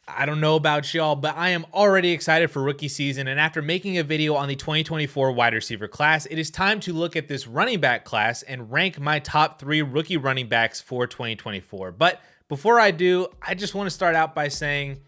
I don't know about y'all, but I am already excited for rookie season. And after making a video on the 2024 wide receiver class, it is time to look at this running back class and rank my top 3 rookie running backs for 2024. But before I do, I just want to start out by saying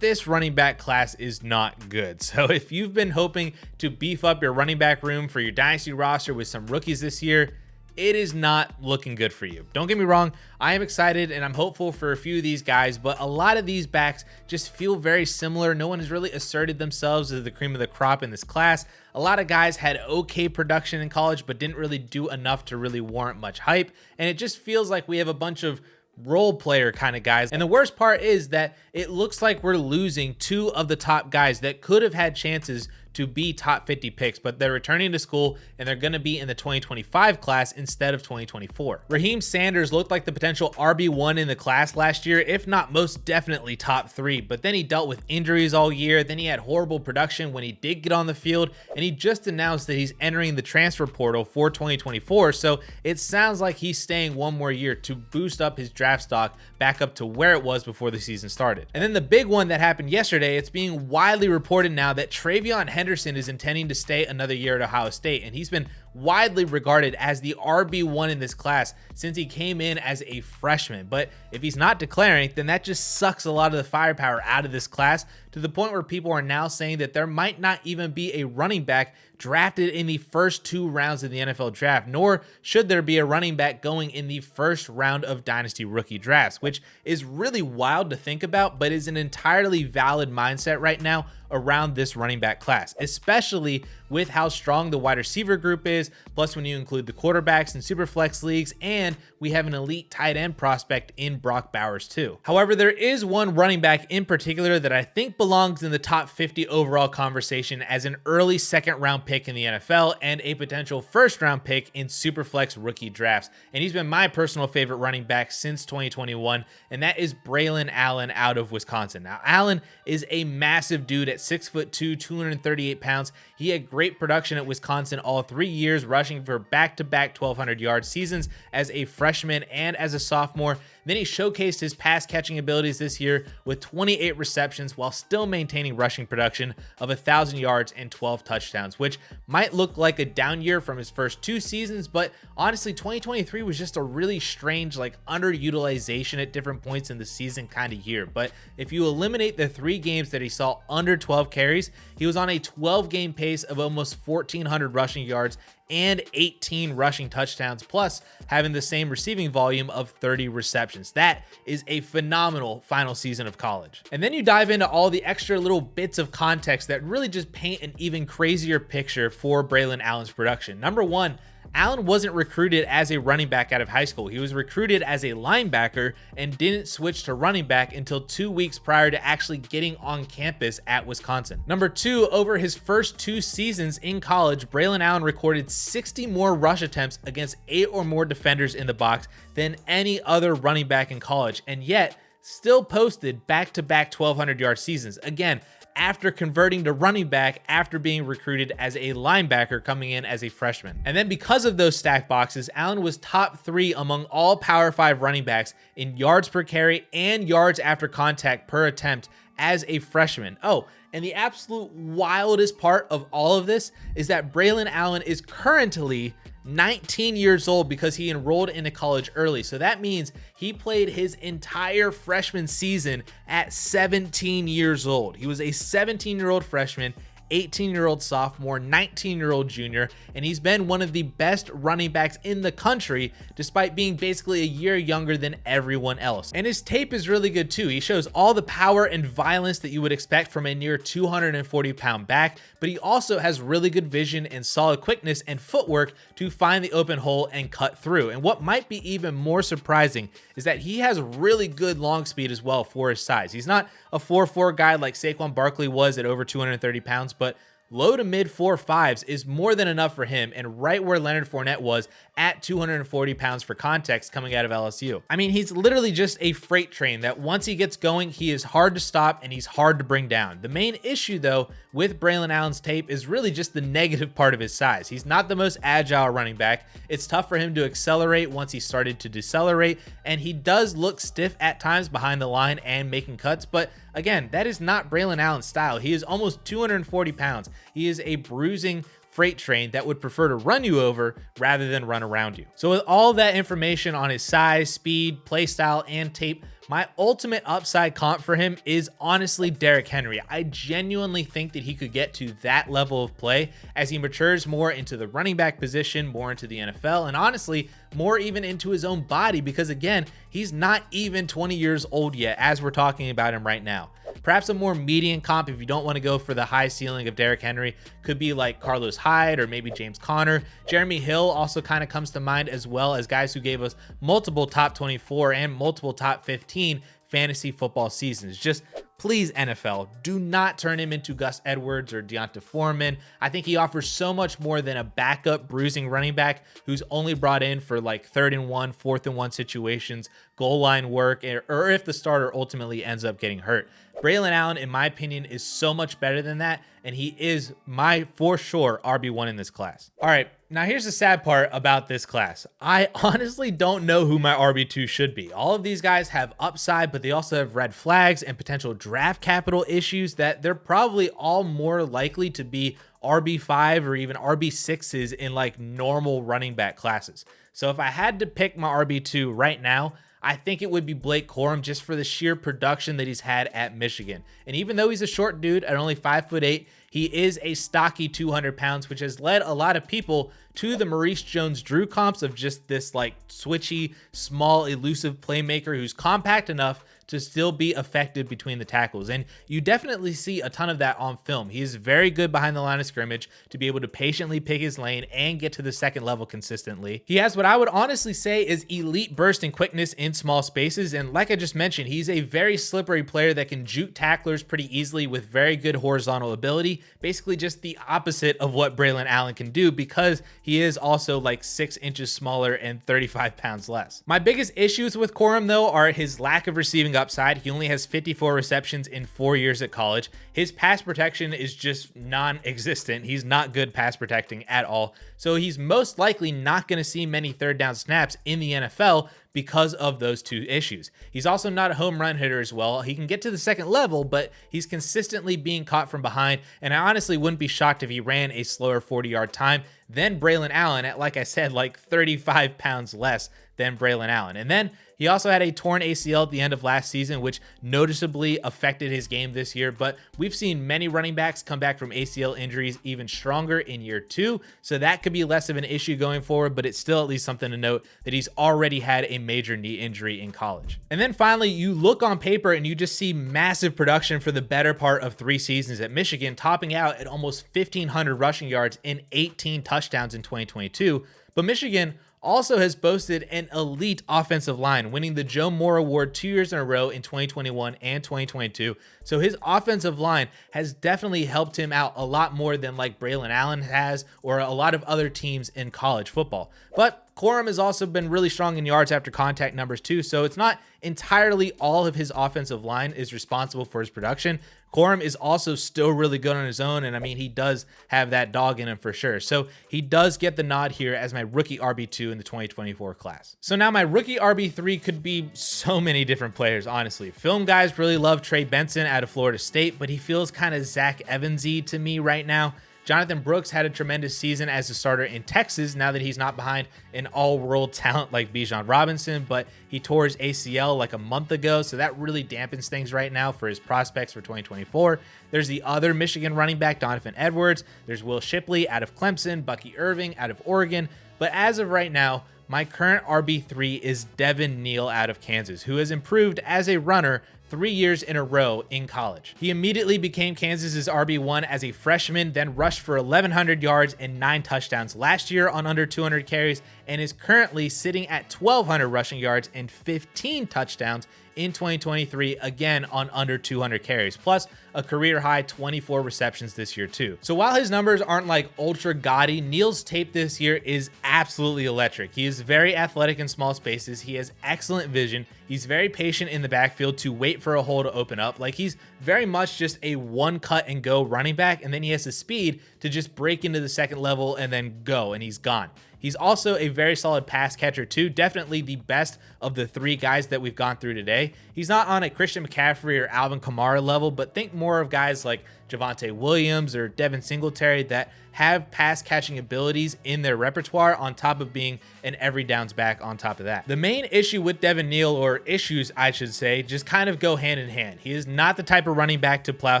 this running back class is not good. So if you've been hoping to beef up your running back room for your Dynasty roster with some rookies this year, it is not looking good for you. Don't get me wrong, I am excited and I'm hopeful for a few of these guys, but a lot of these backs just feel very similar. No one has really asserted themselves as the cream of the crop in this class. A lot of guys had okay production in college, but didn't really do enough to really warrant much hype. And it just feels like we have a bunch of role player kind of guys. And the worst part is that it looks like we're losing 2 of the top guys that could have had chances to be top 50 picks, but they're returning to school and they're going to be in the 2025 class instead of 2024. Raheem Sanders looked like the potential RB1 in the class last year, if not most definitely top 3, but then he dealt with injuries all year. Then he had horrible production when he did get on the field, and he just announced that he's entering the transfer portal for 2024. So it sounds like he's staying one more year to boost up his draft stock back up to where it was before the season started. And then the big one that happened yesterday, it's being widely reported now that Travion Henderson is intending to stay another year at Ohio State, and he's been widely regarded as the RB1 in this class since he came in as a freshman. But if he's not declaring, then that just sucks a lot of the firepower out of this class, to the point where people are now saying that there might not even be a running back drafted in the first 2 rounds of the NFL draft, nor should there be a running back going in the first round of Dynasty rookie drafts, which is really wild to think about, but is an entirely valid mindset right now around this running back class, especially with how strong the wide receiver group is, plus when you include the quarterbacks in super flex leagues, and we have an elite tight end prospect in Brock Bowers too. However, there is one running back in particular that I think belongs in the top 50 overall conversation as an early 2nd round pick in the NFL and a potential 1st round pick in super flex rookie drafts. And he's been my personal favorite running back since 2021, and that is Braelon Allen out of Wisconsin. Now, Allen is a massive dude at 6'2", 238 pounds. He had great production at Wisconsin all 3 years, rushing for back-to-back 1,200 yard seasons as a freshman and as a sophomore. Then he showcased his pass catching abilities this year with 28 receptions while still maintaining rushing production of 1,000 yards and 12 touchdowns, which might look like a down year from his first 2 seasons, but honestly, 2023 was just a really strange, underutilization at different points in the season kind of year. But if you eliminate the 3 games that he saw under 12 carries, he was on a 12-game pace of almost 1,400 rushing yards and 18 rushing touchdowns, plus having the same receiving volume of 30 receptions. That is a phenomenal final season of college. And then you dive into all the extra little bits of context that really just paint an even crazier picture for Braelon Allen's production. Number 1, Allen wasn't recruited as a running back out of high school. He was recruited as a linebacker and didn't switch to running back until 2 weeks prior to actually getting on campus at Wisconsin. Number 2, over his first 2 seasons in college, Braelon Allen recorded 60 more rush attempts against 8 or more defenders in the box than any other running back in college, and yet still posted back-to-back 1,200 yard seasons. Again, after converting to running back after being recruited as a linebacker coming in as a freshman. And then because of those stack boxes, Allen was top 3 among all Power 5 running backs in yards per carry and yards after contact per attempt as a freshman. Oh, and the absolute wildest part of all of this is that Braelon Allen is currently 19 years old because he enrolled into college early. So that means he played his entire freshman season at 17 years old. He was a 17-year-old freshman, 18-year-old sophomore, 19-year-old junior, and he's been one of the best running backs in the country despite being basically a year younger than everyone else. And his tape is really good too. He shows all the power and violence that you would expect from a near 240-pound back, but he also has really good vision and solid quickness and footwork to find the open hole and cut through. And what might be even more surprising is that he has really good long speed as well for his size. He's not a 4'4" guy like Saquon Barkley was at over 230 pounds, but low to mid 4.5s is more than enough for him, and right where Leonard Fournette was at 240 pounds for context coming out of LSU. I mean, he's literally just a freight train that once he gets going, he is hard to stop and he's hard to bring down. The main issue though with Braelon Allen's tape is really just the negative part of his size. He's not the most agile running back. It's tough for him to accelerate once he started to decelerate, and he does look stiff at times behind the line and making cuts, but again, that is not Braelon Allen's style. He is almost 240 pounds. He is a bruising freight train that would prefer to run you over rather than run around you. So with all that information on his size, speed, play style, and tape, my ultimate upside comp for him is honestly Derrick Henry. I genuinely think that he could get to that level of play as he matures more into the running back position, more into the NFL, and honestly, more even into his own body, because again, he's not even 20 years old yet as we're talking about him right now. Perhaps a more median comp, if you don't want to go for the high ceiling of Derrick Henry, could be like Carlos Hyde or maybe James Conner. Jeremy Hill also kind of comes to mind, as well as guys who gave us multiple top 24 and multiple top 15 fantasy football seasons. Just please, NFL, do not turn him into Gus Edwards or Deonta Foreman. I think he offers so much more than a backup bruising running back who's only brought in for like 3rd and 1, 4th and 1 situations, goal line work, or if the starter ultimately ends up getting hurt. Braelon Allen, in my opinion, is so much better than that, and he is my, for sure, RB1 in this class. All right, now here's the sad part about this class. I honestly don't know who my RB2 should be. All of these guys have upside, but they also have red flags and potential draft capital issues that they're probably all more likely to be RB5 or even RB6s in like normal running back classes. So if I had to pick my RB2 right now, I think it would be Blake Corum, just for the sheer production that he's had at Michigan. And even though he's a short dude at only 5'8", he is a stocky 200 pounds, which has led a lot of people to the Maurice Jones-Drew comps of just this like switchy, small, elusive playmaker who's compact enough to still be effective between the tackles. And you definitely see a ton of that on film. He is very good behind the line of scrimmage to be able to patiently pick his lane and get to the second level consistently. He has what I would honestly say is elite burst and quickness in small spaces. And like I just mentioned, he's a very slippery player that can juke tacklers pretty easily with very good horizontal ability. Basically just the opposite of what Braelon Allen can do, because he is also like 6 inches smaller and 35 pounds less. My biggest issues with Corum though are his lack of receiving upside. He only has 54 receptions in 4 years at college. His pass protection is just non-existent. He's not good pass protecting at all. So he's most likely not going to see many third down snaps in the NFL because of those two issues. He's also not a home run hitter as well. He can get to the second level, but he's consistently being caught from behind. And I honestly wouldn't be shocked if he ran a slower 40-yard time than Braelon Allen at, like I said, like 35 pounds less than Braelon Allen. And then he also had a torn ACL at the end of last season, which noticeably affected his game this year. But we've seen many running backs come back from ACL injuries even stronger in year 2. So that could be less of an issue going forward, but it's still at least something to note that he's already had a major knee injury in college. And then finally, you look on paper and you just see massive production for the better part of 3 seasons at Michigan, topping out at almost 1,500 rushing yards and 18 touchdowns in 2022. But Michigan also has boasted an elite offensive line, winning the Joe Moore Award 2 years in a row in 2021 and 2022. So his offensive line has definitely helped him out a lot more than like Braelon Allen has, or a lot of other teams in college football. But Corum has also been really strong in yards after contact numbers too, so it's not entirely all of his offensive line is responsible for his production. Corum is also still really good on his own, and I mean, he does have that dog in him for sure. So he does get the nod here as my rookie RB2 in the 2024 class. So now my rookie RB3 could be so many different players, honestly. Film guys really love Trey Benson out of Florida State, but he feels kind of Zach Evans-y to me right now. Jonathan Brooks had a tremendous season as a starter in Texas now that he's not behind an all-world talent like Bijan Robinson, but he tore his ACL like a month ago, so that really dampens things right now for his prospects for 2024. There's the other Michigan running back, Donovan Edwards. There's Will Shipley out of Clemson, Bucky Irving out of Oregon, but as of right now, my current RB3 is Devin Neal out of Kansas, who has improved as a runner 3 years in a row in college. He immediately became Kansas's RB1 as a freshman, then rushed for 1,100 yards and 9 touchdowns last year on under 200 carries, and is currently sitting at 1,200 rushing yards and 15 touchdowns in 2023, again on under 200 carries, plus a career high 24 receptions this year too. So while his numbers aren't like ultra gaudy, Neal's tape this year is absolutely electric. He is very athletic in small spaces. He has excellent vision. He's very patient in the backfield to wait for a hole to open up. Like, he's very much just a one cut and go running back, and then he has the speed to just break into the second level and then go, and he's gone. He's also a very solid pass catcher too, definitely the best of the three guys that we've gone through today. He's not on a Christian McCaffrey or Alvin Kamara level, but think more of guys like Javonte Williams or Devin Singletary that have pass catching abilities in their repertoire on top of being an every downs back on top of that. The main issue with Devin Neal, or issues I should say, just kind of go hand in hand. He is not the type of running back to plow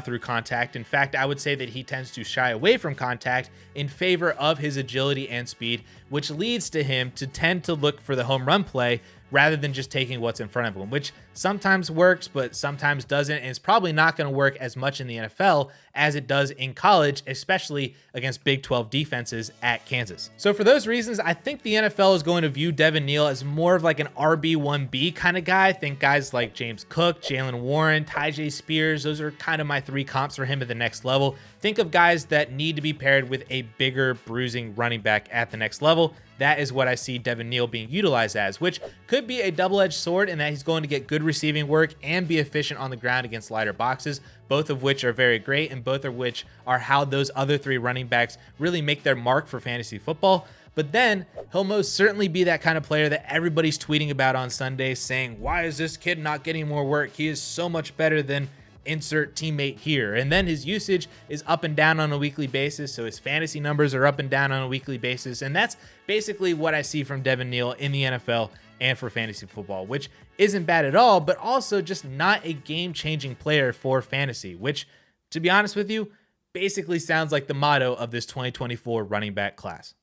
through contact. In fact, I would say that he tends to shy away from contact in favor of his agility and speed, which leads to him to tend to look for the home run play rather than just taking what's in front of him, which sometimes works, but sometimes doesn't. And it's probably not going to work as much in the NFL as it does in college, especially against Big 12 defenses at Kansas. So for those reasons, I think the NFL is going to view Devin Neal as more of like an RB1B kind of guy. I think guys like James Cook, Jalen Warren, Tyjae Spears, those are kind of my three comps for him at the next level. Think of guys that need to be paired with a bigger bruising running back at the next level. That is what I see Devin Neal being utilized as, which could be a double-edged sword in that he's going to get good receiving work and be efficient on the ground against lighter boxes, both of which are very great and both of which are how those other three running backs really make their mark for fantasy football. But then he'll most certainly be that kind of player that everybody's tweeting about on Sundays saying, why is this kid not getting more work? He is so much better than insert teammate here. And then his usage is up and down on a weekly basis, so his fantasy numbers are up and down on a weekly basis, and that's basically what I see from Devin Neal in the NFL and for fantasy football, which isn't bad at all, but also just not a game-changing player for fantasy, which, to be honest with you, basically sounds like the motto of this 2024 running back class.